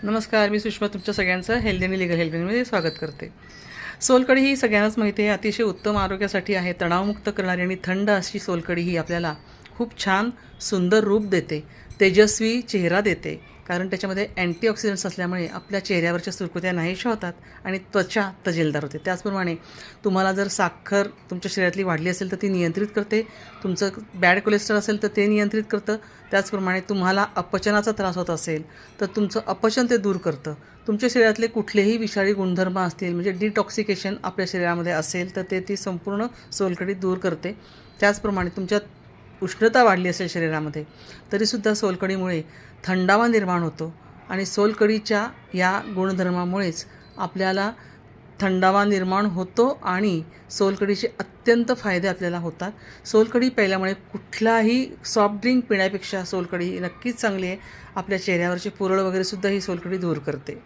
नमस्कार, मी सुषमा तुमच्या सगळ्यांचं हेल्दी आणि लिगल हेल्थमध्ये स्वागत करते. सोलकढी ही सगळ्यांनाच माहिती आहे, अतिशय उत्तम आरोग्यासाठी आहे. तणावमुक्त करणारी आणि थंड अशी सोलकढी ही आपल्याला खूप छान सुंदर रूप देते, तेजस्वी चेहरा देते. कारण त्याच्यामध्ये अँटीऑक्सिडंट्स असल्यामुळे आपल्या चेहऱ्यावरच्या सुरकुत्या नाहीशा होतात आणि त्वचा तजेलदार होते. त्याचप्रमाणे तुम्हाला जर साखर तुमच्या शरीरातली वाढली असेल तर ती नियंत्रित करते. तुमचं बॅड कोलेस्ट्रॉल असेल तर ते नियंत्रित करतं. त्याचप्रमाणे तुम्हाला अपचनाचा त्रास होत असेल तर तुमचं अपचन ते दूर करतं. तुमच्या शरीरातले कुठलेही विषारी गुणधर्म असतील, म्हणजे डिटॉक्सिकेशन आपल्या शरीरामध्ये असेल तर ती संपूर्ण सोलकढी दूर करते. त्याचप्रमाणे तुमच्यात उष्णता वाढली असेल शरीरामध्ये तरीसुद्धा सोलकढीमुळे थंडावा निर्माण होतो आणि सोलकढीच्या या गुणधर्मामुळेच आपल्याला थंडावा निर्माण होतो आणि सोलकढीचे अत्यंत फायदे आपल्याला होतात. सोलकढी प्यायल्यामुळे कुठलाही सॉफ्ट ड्रिंक पिण्यापेक्षा सोलकढी नक्कीच चांगली आहे. आपल्या चेहऱ्यावरचे पुरळ वगैरेसुद्धा ही सोलकढी दूर करते.